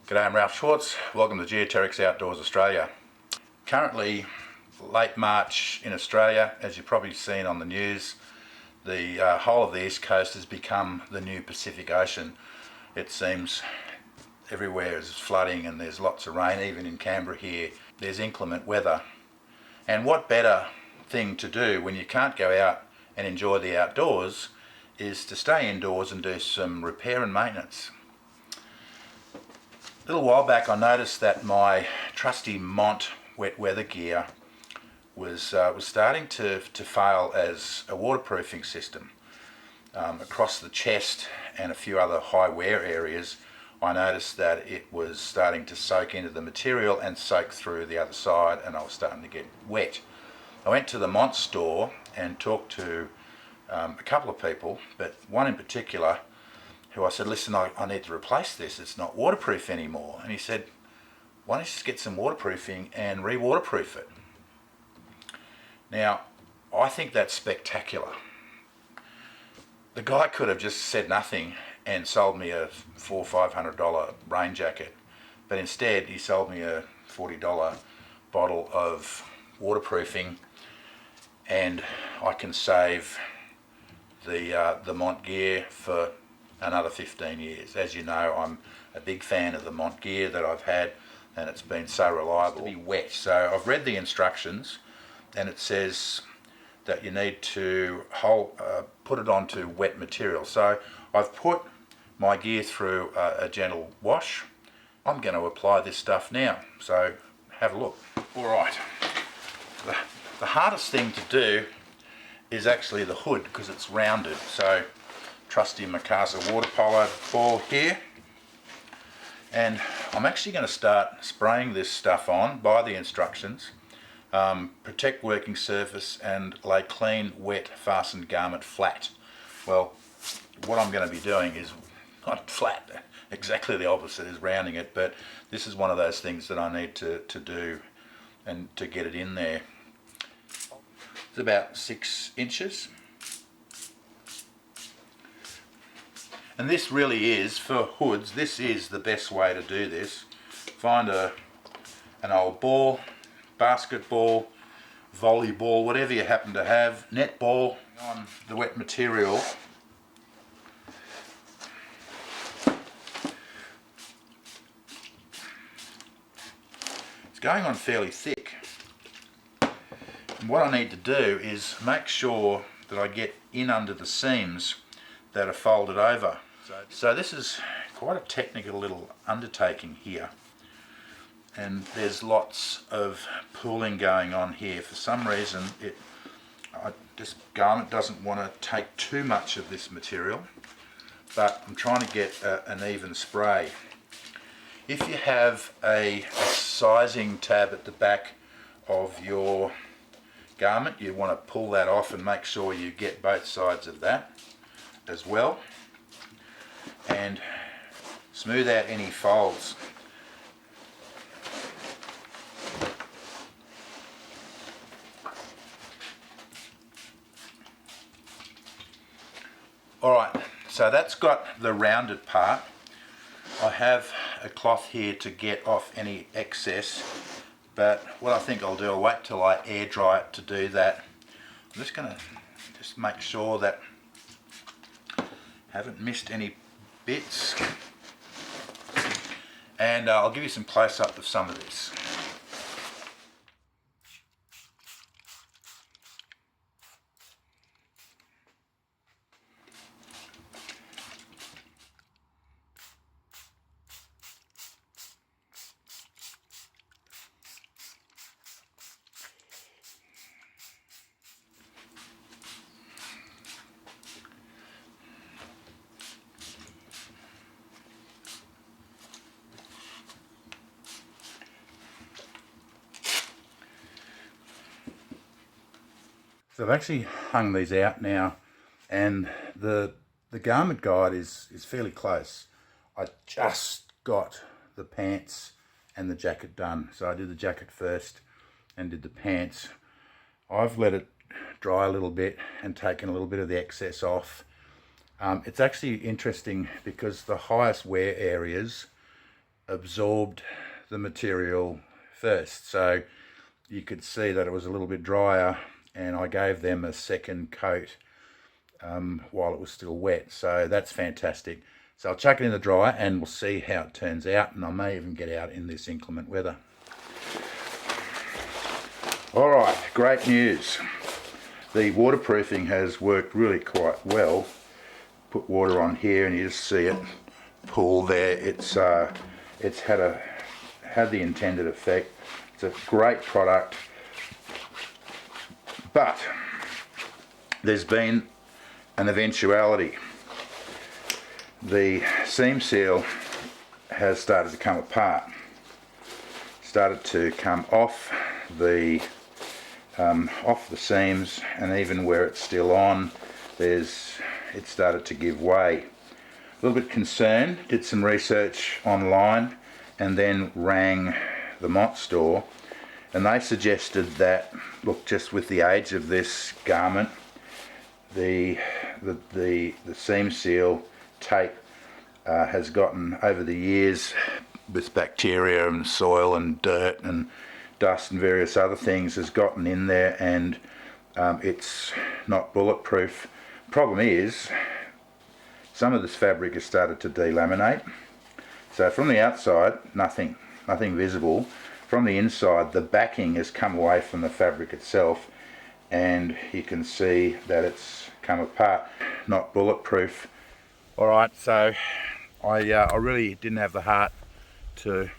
G'day, I'm Ralph Schwartz. Welcome to Geoterrics Outdoors Australia. Currently late March in Australia. As you've probably seen on the news, the whole of the east coast has become the new Pacific Ocean. It seems everywhere is flooding and there's lots of rain. Even in Canberra here there's inclement weather. And what better thing to do when you can't go out and enjoy the outdoors is to stay indoors and do some repair and maintenance. A little while back I noticed that my trusty Mont wet weather gear was starting to fail as a waterproofing system. Across the chest and a few other high wear areas, I noticed that it was starting to soak into the material and soak through the other side, and I was starting to get wet. I went to the Mont store and talked to a couple of people, but one in particular who I said, listen, I need to replace this, it's not waterproof anymore. And he said, why don't you just get some waterproofing and re-waterproof it? Now, I think that's spectacular. The guy could have just said nothing and sold me a $400 or $500 rain jacket, but instead he sold me a $40 bottle of waterproofing, and I can save the Mont gear for another 15 years. As you know, I'm a big fan of the Mont gear that I've had, and it's been so reliable. To be wet. So I've read the instructions, and it says that you need to put it onto wet material. So I've put my gear through a gentle wash. I'm going to apply this stuff now, so have a look. Alright, the hardest thing to do is actually the hood, because it's rounded. So trusty Mikasa water polo ball here, and I'm actually going to start spraying this stuff on by the instructions. Protect working surface and lay clean, wet, fastened garment flat. Well, what I'm going to be doing is not flat, exactly the opposite, is rounding it, but this is one of those things that I need to do and to get it in there. It's about 6 inches. And this really is, for hoods, this is the best way to do this. Find an old ball, basketball, volleyball, whatever you happen to have, netball, on the wet material. It's going on fairly thick. And what I need to do is make sure that I get in under the seams that are folded over. So this is quite a technical little undertaking here, and there's lots of pooling going on here. For some reason this garment doesn't want to take too much of this material, but I'm trying to get an even spray. If you have a sizing tab at the back of your garment, you want to pull that off and make sure you get both sides of that as well, and smooth out any folds. Alright, so that's got the rounded part. I have a cloth here to get off any excess, but what I think I'll do, I'll wait till I air dry it to do that. I'm just going to make sure that I haven't missed any bits, and I'll give you some close-up of some of this. So I've actually hung these out now, and the garment guide is fairly close. I just got the pants and the jacket done. So I did the jacket first and did the pants. I've let it dry a little bit and taken a little bit of the excess off. It's actually interesting because the highest wear areas absorbed the material first, so you could see that it was a little bit drier, and I gave them a second coat while it was still wet. So that's fantastic. So I'll chuck it in the dryer and we'll see how it turns out, and I may even get out in this inclement weather. All right, great news. The waterproofing has worked really quite well. Put water on here and you just see it pool there. It's had the intended effect. It's a great product, but there's been an eventuality. The seam seal has started to come apart, started to come off the seams, and even where it's still on, it started to give way. A little bit concerned, did some research online and then rang the Mont store, and they suggested that, look, just with the age of this garment, the seam seal tape has gotten, over the years, with bacteria and soil and dirt and dust and various other things, has gotten in there, and it's not bulletproof. Problem is, some of this fabric has started to delaminate. So from the outside, nothing visible. From the inside, the backing has come away from the fabric itself, and you can see that it's come apart. Not bulletproof. Alright, so I really didn't have the heart to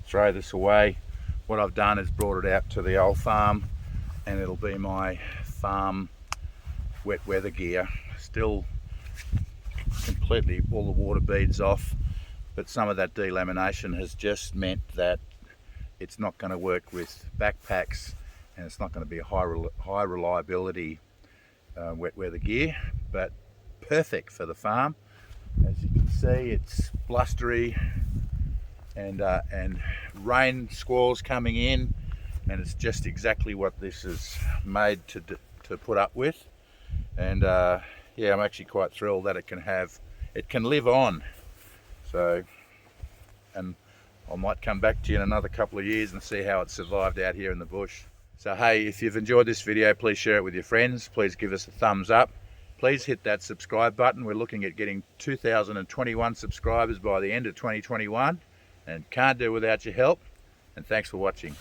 throw this away. What I've done is brought it out to the old farm, and it'll be my farm wet weather gear. Still completely all the water beads off, but some of that delamination has just meant that it's not going to work with backpacks, and it's not going to be a high reliability wet weather gear, but perfect for the farm. As you can see, it's blustery and rain squalls coming in, and it's just exactly what this is made to put up with. And yeah, I'm actually quite thrilled that it can live on. So, and I might come back to you in another couple of years and see how it survived out here in the bush. So hey, if you've enjoyed this video, please share it with your friends. Please give us a thumbs up. Please hit that subscribe button. We're looking at getting 2021 subscribers by the end of 2021, and can't do without your help. And thanks for watching.